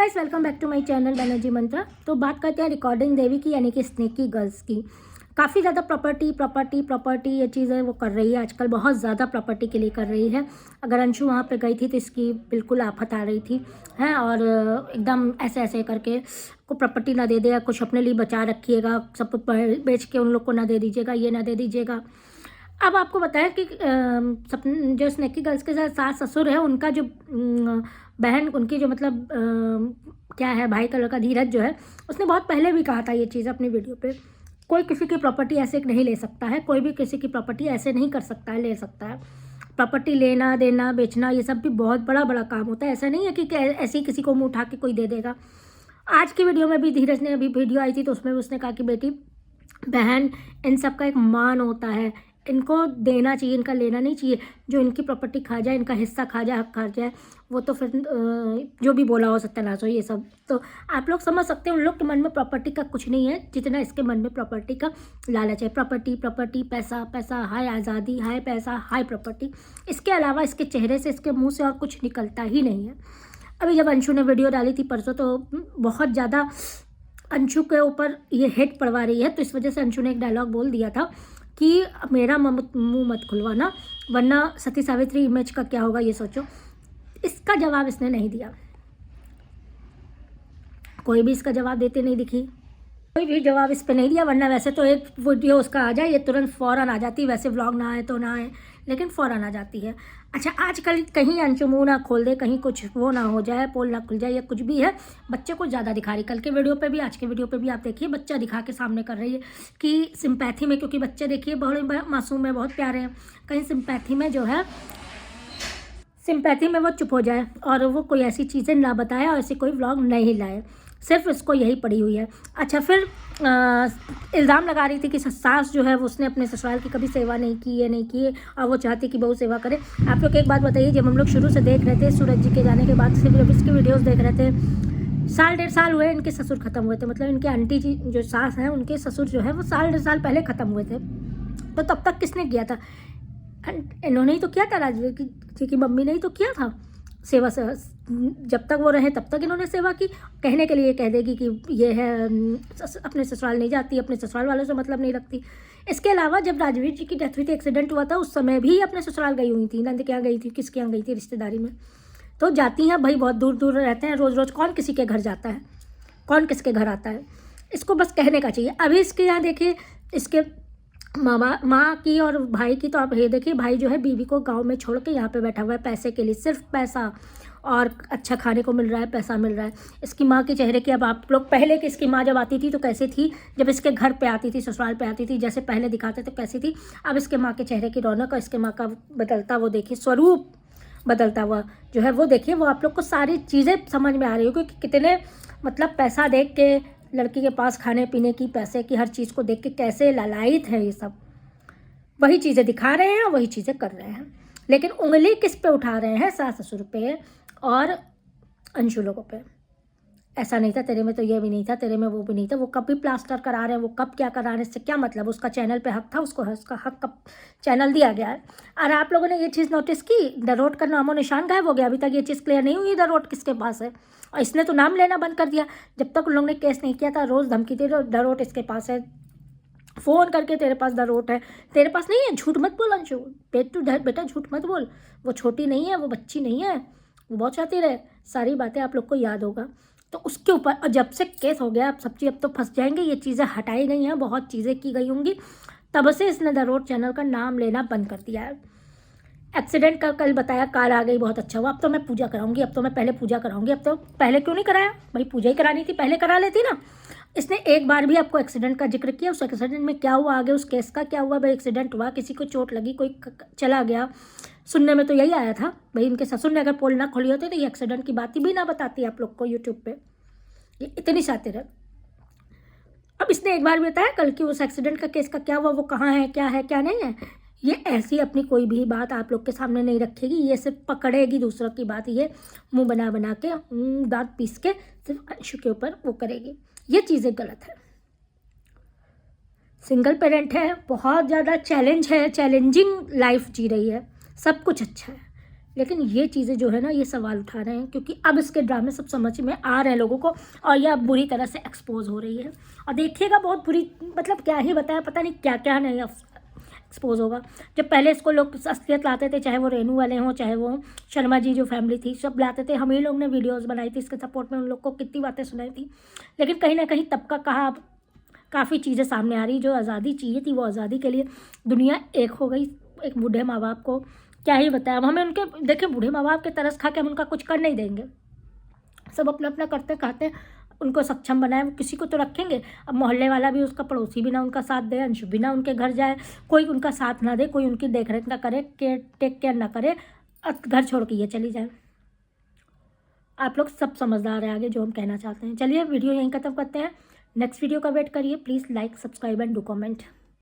Guys welcome back to my channel Banerjee Mantra. तो बात करते हैं रिकॉर्डिंग देवी की यानी कि स्नेकी गर्ल्स की। काफ़ी ज़्यादा प्रॉपर्टी ये चीज़ें वो कर रही है आजकल, बहुत ज़्यादा प्रॉपर्टी के लिए कर रही है। अगर अंशु वहाँ पे गई थी तो इसकी बिल्कुल आफत आ रही थी हैं, और एकदम ऐसे ऐसे करके को प्रॉपर्टी ना दे देगा, कुछ अपने लिए बचा रखिएगा, सब बेच के उन लोग को ना दे दीजिएगा, ये ना दे दीजिएगा। अब आपको बताया कि जो स्नेकी गर्ल्स के साथ सास ससुर है, उनका जो बहन, उनकी जो मतलब क्या है, भाई का लड़का धीरज जो है, उसने बहुत पहले भी कहा था ये चीज़ अपनी वीडियो पे। कोई किसी की प्रॉपर्टी ऐसे नहीं ले सकता है, कोई भी किसी की प्रॉपर्टी ऐसे नहीं कर सकता है, ले सकता है। प्रॉपर्टी लेना देना बेचना ये सब भी बहुत बड़ा बड़ा काम होता है। ऐसा नहीं है कि ऐसे ही किसी को मुँह उठा के कोई दे देगा। आज की वीडियो में भी धीरज ने अभी वीडियो आई थी तो उसमें उसने कहा कि बेटी बहन इन सब का एक मान होता है, इनको देना चाहिए, इनका लेना नहीं चाहिए। जो इनकी प्रॉपर्टी खा जाए, इनका हिस्सा खा जाए, हक खा जाए, वो तो फिर जो भी बोला हो सत्यानाश हो, ये सब तो आप लोग समझ सकते हैं। उन लोग के मन में प्रॉपर्टी का कुछ नहीं है जितना इसके मन में प्रॉपर्टी का लालच है। प्रॉपर्टी, पैसा पैसा, हाय आज़ादी, हाय पैसा, हाय प्रॉपर्टी। इसके अलावा इसके चेहरे से, इसके मुँह से और कुछ निकलता ही नहीं है। अभी जब अंशु ने वीडियो डाली थी परसों, तो बहुत ज़्यादा अंशु के ऊपर ये हेट पड़वा रही है, तो इस वजह से अंशु ने एक डायलॉग बोल दिया था कि मेरा मुंह मत खुलवाना, वरना सती सावित्री इमेज का क्या होगा ये सोचो। इसका जवाब इसने नहीं दिया, कोई भी इसका जवाब देते नहीं दिखी, कोई भी जवाब इस पे नहीं दिया। वरना वैसे तो एक वीडियो उसका आ जाए ये तुरंत फ़ौरन आ जाती, वैसे व्लॉग ना आए तो ना आए, लेकिन फ़ौरन आ जाती है। अच्छा, आजकल कहीं अंशु मुँह ना खोल दे, कहीं कुछ वो ना हो जाए, पोल ना खुल जाए, या कुछ भी है, बच्चे को ज़्यादा दिखा रही। कल के वीडियो पे भी, आज के वीडियो पे भी आप देखिए, बच्चा दिखा के सामने कर रही है कि सिंपैथी में, क्योंकि बच्चे देखिए बहुत मासूम है, बहुत प्यारे हैं, कहीं सिंपैथी में जो है, सिंपैथी में वो चुप हो जाए और वो कोई ऐसी चीज़ें ना बताए और ऐसी कोई व्लॉग नहीं लाए, सिर्फ इसको यही पड़ी हुई है। अच्छा, फिर इल्ज़ाम लगा रही थी कि सास जो है वो उसने अपने ससुराल की कभी सेवा नहीं की, ये नहीं की, और वो चाहती कि बहू सेवा करे। आप लोग एक बात बताइए, जब हम लोग शुरू से देख रहे थे, सूरज जी के जाने के बाद से जब इसकी वीडियोज़ देख रहे थे, 1.5 साल हुए इनके ससुर ख़त्म हुए थे, मतलब इनके आंटी जी जो सास हैं, उनके ससुर जो है वो 1.5 साल पहले ख़त्म हुए थे। तो तब तक किसने किया था? इन्होंने ही तो किया था, राजवीर जी की मम्मी ने ही तो किया था सेवा से। जब तक वो रहे तब तक इन्होंने सेवा की। कहने के लिए कह देगी कि ये है अपने ससुराल नहीं जाती, अपने ससुराल वालों से मतलब नहीं रखती। इसके अलावा जब राजवीर जी की डेथ हुई थी, एक्सीडेंट हुआ था, उस समय भी अपने ससुराल गई हुई थी। नंद के यहाँ गई थी, किसके यहाँ गई थी, रिश्तेदारी में तो जाती हैं भाई, बहुत दूर दूर रहते हैं, रोज़ रोज़ कौन किसी के घर जाता है, कौन किसके घर आता है। इसको बस कहने का चाहिए। अभी इसके यहाँ देखिए, इसके माँ की और भाई की, तो आप ये देखिए, भाई जो है बीवी को गांव में छोड़ के यहाँ पे बैठा हुआ है पैसे के लिए, सिर्फ पैसा, और अच्छा खाने को मिल रहा है, पैसा मिल रहा है। इसकी माँ के चेहरे की अब आप लोग, पहले की इसकी माँ जब आती थी तो कैसी थी, जब इसके घर पे आती थी, ससुराल पे आती थी, जैसे पहले दिखाते थे कैसी थी। अब इसके माँ के चेहरे की रौनक और इसके माँ का बदलता वो देखिए स्वरूप, बदलता हुआ जो है वो देखिए, वो आप लोग को सारी चीज़ें समझ में आ रही होगी कि कितने मतलब पैसा देख के लड़की के पास, खाने पीने की, पैसे की, हर चीज़ को देख के कैसे लालायित है ये सब। वही चीज़ें दिखा रहे हैं, वही चीज़ें कर रहे हैं, लेकिन उंगली किस पे उठा रहे हैं? सास ससुर पे और अंशु लोगों पे। ऐसा नहीं था, तेरे में तो ये भी नहीं था, तेरे में वो भी नहीं था। वो कब भी प्लास्टर करा रहे हैं, वो कब क्या करा रहे हैं, इससे क्या मतलब? उसका चैनल पे हक था, उसको उसका हक कब चैनल दिया गया है। और आप लोगों ने ये चीज़ नोटिस की, द रोड का नामो निशान गायब हो गया। अभी तक ये चीज़ क्लियर नहीं हुई द रोड किसके पास है, और इसने तो नाम लेना बंद कर दिया। जब तक उन लोगों ने केस नहीं किया था, रोज़ धमकी थी, द रोड इसके पास है, फ़ोन करके तेरे पास द रोड है, तेरे पास नहीं है, झूठ मत बोल अंशु, बेटा झूठ मत बोल। वो छोटी नहीं है, वो बच्ची नहीं है, वो बहुत चाहती रहे। सारी बातें आप लोग को याद होगा। तो उसके ऊपर, और जब से केस हो गया, अब सब चीज़, अब तो फंस जाएंगे, ये चीज़ें हटाई गई हैं, बहुत चीज़ें की गई होंगी, तब से इसने द रोड चैनल का नाम लेना बंद कर दिया है। एक्सीडेंट का कल बताया, कार आ गई, बहुत अच्छा हुआ, अब तो मैं पूजा कराऊंगी, अब तो मैं पहले पूजा कराऊंगी। अब तो पहले क्यों नहीं कराया भाई? पूजा ही करानी थी, पहले करा लेती ना। इसने एक बार भी आपको एक्सीडेंट का जिक्र किया? उस एक्सीडेंट में क्या हुआ, आगे उस केस का क्या हुआ? भाई एक्सीडेंट हुआ, किसी को चोट लगी, कोई चला गया, सुनने में तो यही आया था। भाई इनके ससुर ने अगर पोल ना खोली होती तो ये एक्सीडेंट की बात भी ना बताती आप लोग को यूट्यूब पे। ये इतनी शातिर है। अब इसने एक बार भी बताया कल की उस एक्सीडेंट का केस का क्या हुआ, वो कहाँ है, क्या है, क्या नहीं है? ये ऐसी अपनी कोई भी बात आप लोग के सामने नहीं रखेगी, ये सिर्फ पकड़ेगी दूसरों की बात, ये मुंह बना बना के दांत पीस के सिर्फ अंशु के ऊपर वो करेगी। ये चीज़ें गलत है। सिंगल पेरेंट है, बहुत ज़्यादा चैलेंज है, चैलेंजिंग लाइफ जी रही है, सब कुछ अच्छा है, लेकिन ये चीज़ें जो है ना, ये सवाल उठा रहे हैं, क्योंकि अब इसके ड्रामे सब समझ में आ रहे हैं लोगों को, और यह अब बुरी तरह से एक्सपोज हो रही है। और देखिएगा बहुत बुरी, मतलब क्या ही बताया, पता नहीं क्या क्या नहीं एक्सपोज होगा। जब पहले इसको लोग असलियत लाते थे, चाहे वो रेनू वाले हों, चाहे वो शर्मा जी जो फैमिली थी, सब लाते थे। हम ही लोग ने वीडियोज़ बनाई थी इसके सपोर्ट में, उन लोग को कितनी बातें सुनाई थी। लेकिन कहीं ना कहीं तब का कहा काफ़ी चीज़ें सामने आ रही। जो आज़ादी चाहिए थी, वो आज़ादी के लिए दुनिया एक हो गई। एक बूढ़े माँ बाप को क्या ही बताया, अब हमें उनके, देखिए बूढ़े माँ बाप के तरस खा के हम उनका कुछ कर नहीं देंगे। सब अपना अपना करते खाते उनको सक्षम बनाए, वो किसी को तो रखेंगे। अब मोहल्ले वाला भी, उसका पड़ोसी भी ना उनका साथ दे, अंशु भी ना उनके घर जाए, कोई उनका साथ ना दे, कोई उनकी देख रेख ना करे, टेक केयर ना करे, घर छोड़ के ये चली जाए। आप लोग सब समझदार है आगे जो हम कहना चाहते हैं। चलिए वीडियो यहीं ख़त्म करते हैं। नेक्स्ट वीडियो का वेट करिए। Please like, subscribe and do comment.